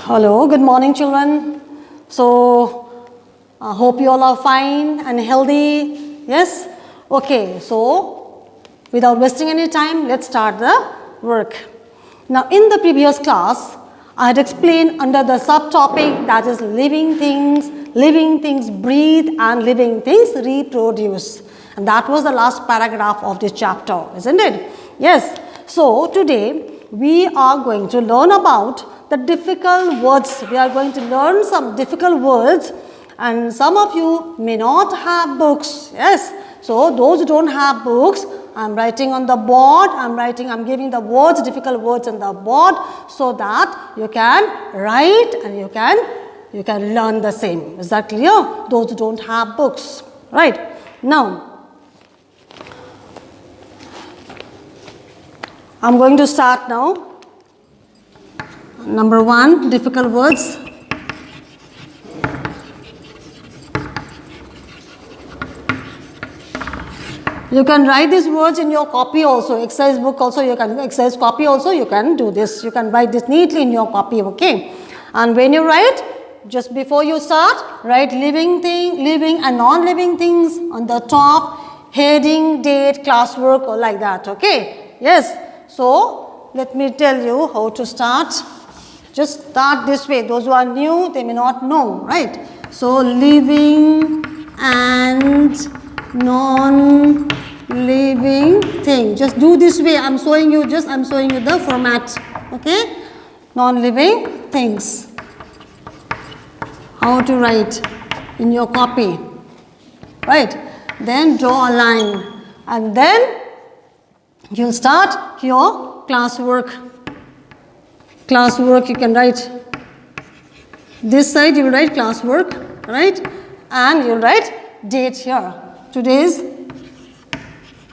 Hello, good morning children. So, I hope you all are fine and healthy. Yes? Okay, so without wasting any time, let's start the work. Now, in the previous class, I had explained under the subtopic that is living things breathe and living things reproduce. And that was the last paragraph of this chapter, isn't it? Yes. So, today we are going to learn about the difficult words. We are going to learn some difficult words, and some of you may not have books. Yes. So, those who don't have books, I am writing on the board, I am giving the words, difficult words on the board, so that you can write and you can learn the same. Is that clear? Those who don't have books. Right. Now, I am going to start now. Number 1, difficult words. You can write these words in your copy also, exercise book also, exercise copy also, you can do this. You can write this neatly in your copy, okay? And when you write, just before you start, write living and non-living things on the top, heading, date, classwork, or like that, okay? Yes. So, let me tell you how to start. Just start this way. Those who are new, they may not know, right? So, living and non-living thing. Just do this way. I'm showing you the format. Okay? Non-living things. How to write in your copy. Right? Then draw a line. And then you'll start your classwork. Classwork, you can write this side, you will write classwork, right? And you'll write date here. Today is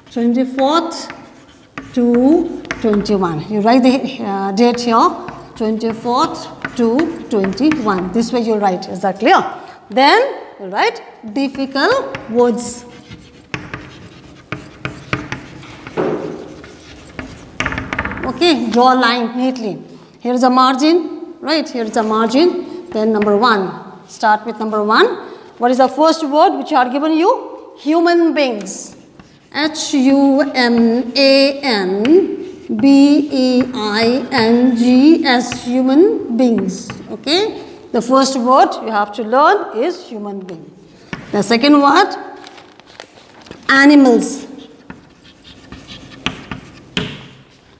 24th to 21. You write the date here, 24th to 21. This way you'll write. Is that clear? Then you'll write difficult words. Okay, draw a line neatly. Here is a margin, right? Here is a margin. Then number 1. Start with number 1. What is the first word which are given you? Human beings. H-U-M-A-N-B-E-I-N-G-S. Human beings. Okay? The first word you have to learn is human being. The second word, animals.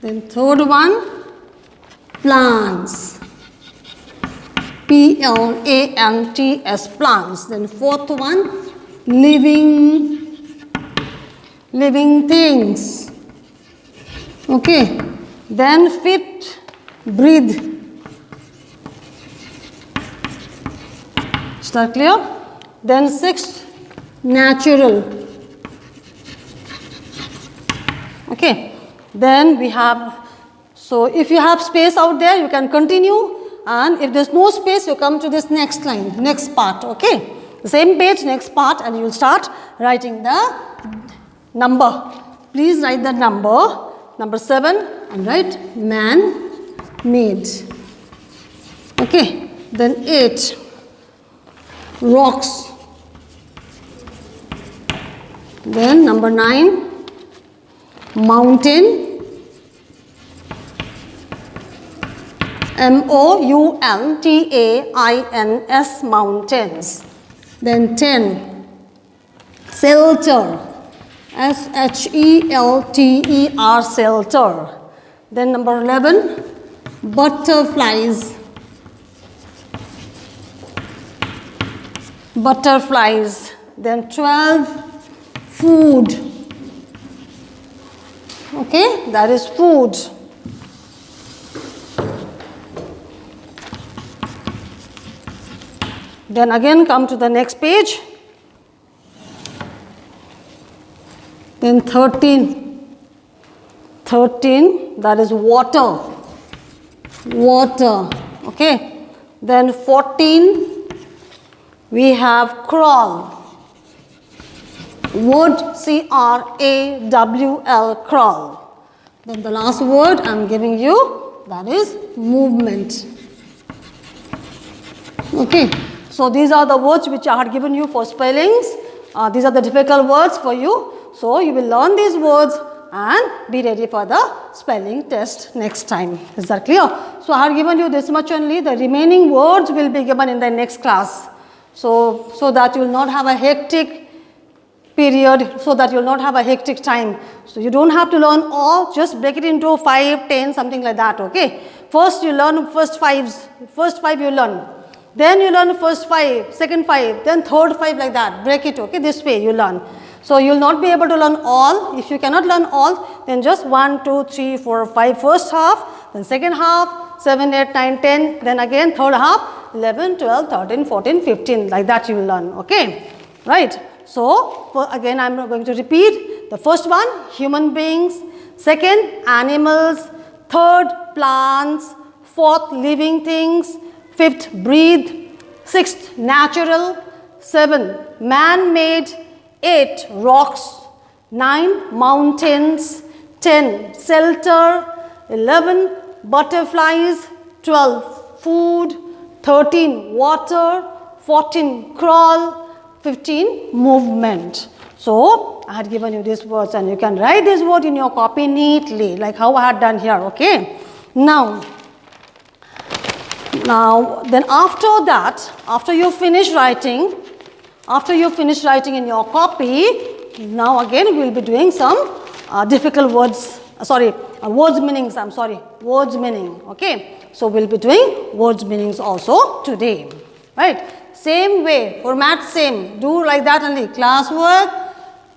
Then third one, plants. P-L-A-N-T-S, plants. Then fourth one, living things. Okay. Then fifth, breathe. Is that clear? Then sixth, natural. Okay. Then we have, so if you have space out there, you can continue. And if there's no space, you come to this next line, next part, okay? The same page, next part, and you'll start writing the number. Please write the number 7, and write man made. Okay, then 8, rocks. Then number 9, mountain. M-O-U-N-T-A-I-N-S, mountains. Then 10, shelter. S-H-E-L-T-E-R, shelter. Then number 11, butterflies. Butterflies. Then 12, food. Okay, that is food. Then again come to the next page. Then 13, that is water. Water. Okay. Then 14, we have crawl. Word, C-R-A-W-L, crawl. Then the last word I am giving you, that is movement. Okay, so these are the words which I had given you for spellings. These are the difficult words for you. So you will learn these words and be ready for the spelling test next time. Is that clear? So I have given you this much only. The remaining words will be given in the next class. So that you will not have a hectic period, so that you will not have a hectic time. So you don't have to learn all, just break it into 5, 10, something like that, okay? First you learn first five you learn. Then you learn first 5, second 5, then third 5, like that. Break it, okay? This way you learn. So you will not be able to learn all. If you cannot learn all, then just 1, 2, 3, 4, 5 first half, then second half, 7, 8, 9, 10, then again third half, 11, 12, 13, 14, 15, like that you will learn, okay? Right. So again I am going to repeat. The first one, human beings. Second, animals. Third, plants. Fourth, living things. Fifth, breathe. Sixth, natural. 7, man-made. 8, rocks. 9, mountains. 10, shelter. 11, butterflies. 12, food. 13, water. 14, crawl. 15, movement. So I had given you these words and you can write this word in your copy neatly, like how I had done here, okay? Now then after that, after you finish writing in your copy, now again we will be doing some difficult words, words meanings, words meaning, okay? So we will be doing words meanings also today, right? Same way, format same, do like that only. Classwork,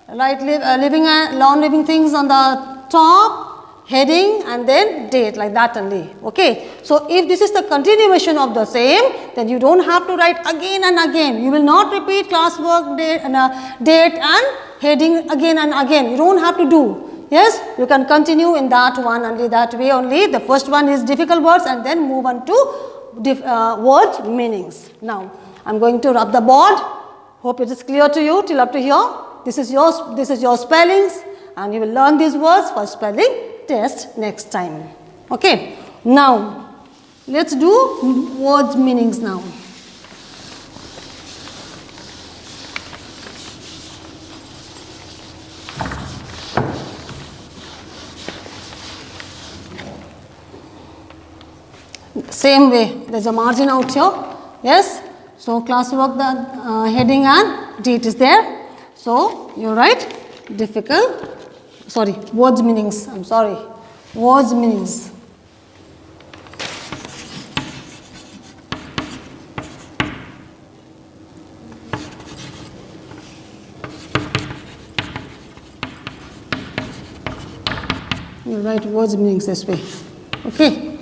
write non-living things on the top, heading and then date, like that only, okay? So if this is the continuation of the same, then you don't have to write again and again. You will not repeat classwork, date and heading again and again. You don't have to do. Yes, you can continue in that one only, that way only. The first one is difficult words and then move on to words meanings. Now I am going to rub the board. Hope it is clear to you till up to here. This is your spellings and you will learn these words for spelling test next time. Okay. Now let's do words meanings now. Same way, there is a margin out here. Yes. So classwork, the heading and date is there. So you write words meanings. Words meanings. You write words meanings this way. Okay.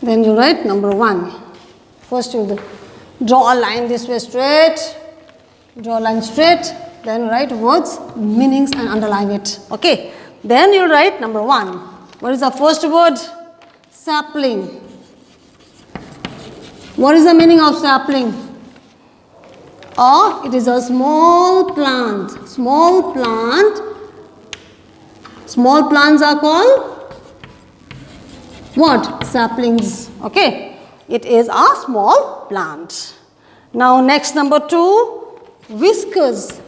Then you write number 1. First you draw a line this way straight, draw a line straight, then write words, meanings and underline it. Okay. Then you write number 1. What is the first word? Sapling. What is the meaning of sapling? It is a small plant. Small plants are called what? Saplings. Okay. It is a small plant. Now next number 2, whiskers.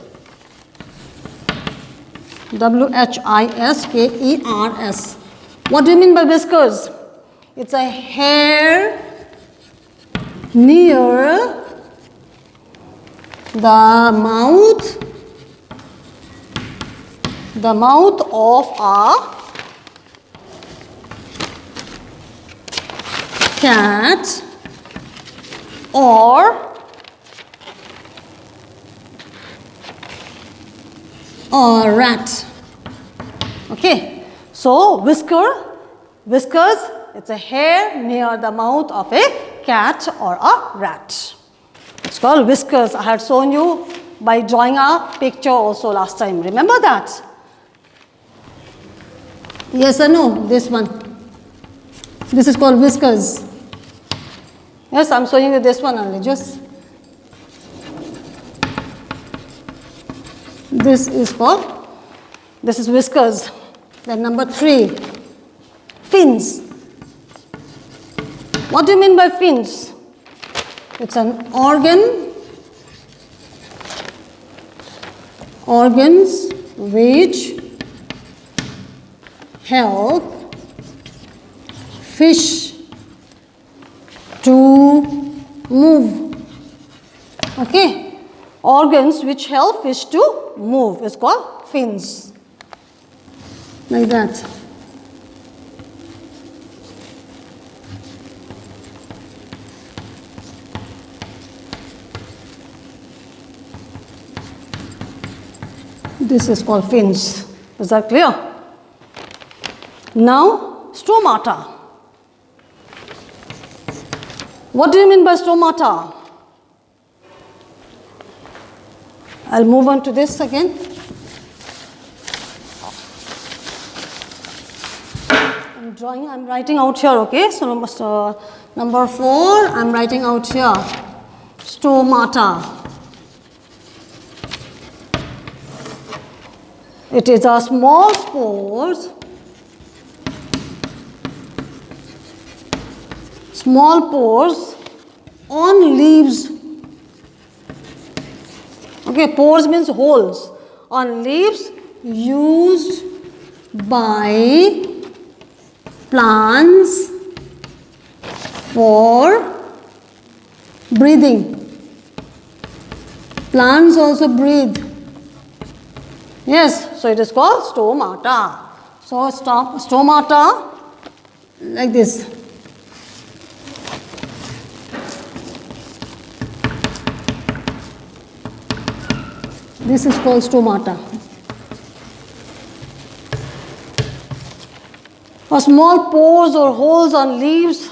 WHISKERS. What do you mean by whiskers? It's a hair near the mouth of a cat or a rat. Okay. So whiskers, it's a hair near the mouth of a cat or a rat. It's called whiskers. I had shown you by drawing a picture also last time. Remember that? Yes or no? This one. This is called whiskers. Yes, I'm showing you this one only. Just this is whiskers. Then number 3, fins. What do you mean by fins? It's an organs which help fish to move. Okay, organs which help fish to move is called fins. Like that. This is called fins. Is that clear? Now, stomata. What do you mean by stomata? I'll move on to this again. I'm writing out here, okay? So, number 4, I'm writing out here. Stomata. It is a small pores on leaves. Okay, pores means holes on leaves used by plants for breathing. Plants also breathe. Yes, so it is called stomata. So stomata like this. This is called stomata. A small pores or holes on leaves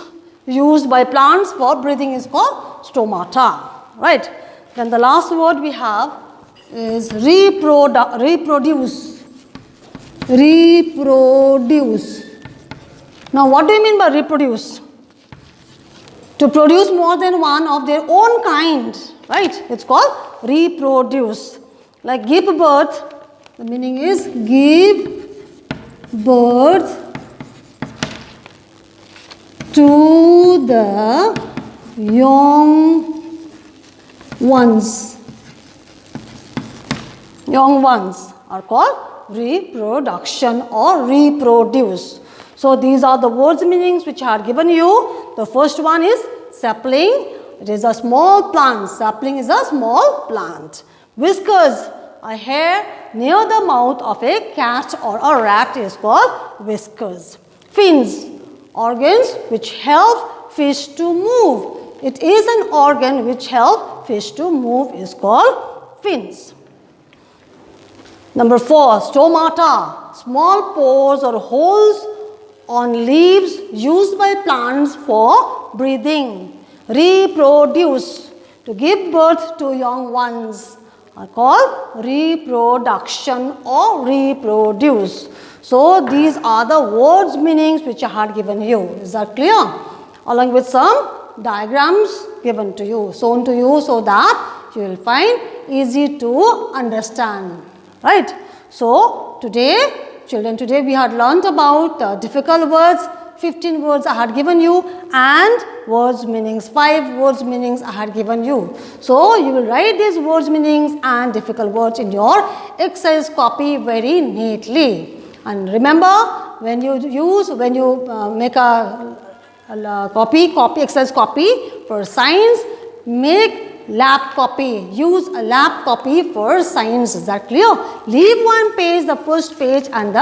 used by plants for breathing is called stomata. Right? Then the last word we have is reproduce. Reproduce. Now what do you mean by reproduce? To produce more than one of their own kind, right? It's called reproduce. Like give birth, the meaning is give birth to the young ones. Young ones are called reproduction or reproduce. So these are the words meanings which are given you. The first one is sapling. It is a small plant. Sapling is a small plant. Whiskers, a hair near the mouth of a cat or a rat is called whiskers. Fins, organs which help fish to move. It is an organ which helps fish to move is called fins. Number 4, stomata, small pores or holes on leaves used by plants for breathing. Reproduce, to give birth to young ones, are called reproduction or reproduce. So these are the words meanings which I had given you. Is that clear? Along with some diagrams given to you, shown to you, so that you will find easy to understand. Right? So today, children, today we had learnt about difficult words. 15 words I had given you, and words meanings, 5 words meanings I had given you. So you will write these words meanings and difficult words in your exercise copy very neatly. And remember, when you make a copy exercise copy for science, make lab copy. Use a lab copy for science. Is that clear? Leave one page, the first page, and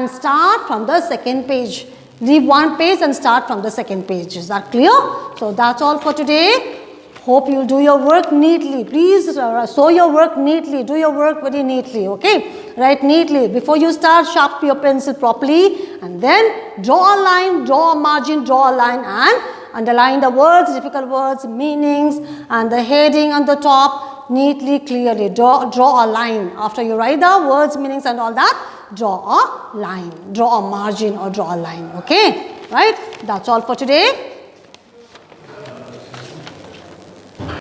start from the second page. Leave one page and start from the second page. Is that clear? So that's all for today. Hope you'll do your work neatly. Please show your work neatly. Do your work very neatly. Okay? Write neatly. Before you start, sharpen your pencil properly, and then draw a line, draw a margin, draw a line, and underline the words, difficult words, meanings, and the heading on the top neatly, clearly. Draw a line. After you write the words, meanings, and all that, draw a line, draw a margin or draw a line. Okay? Right? That's all for today.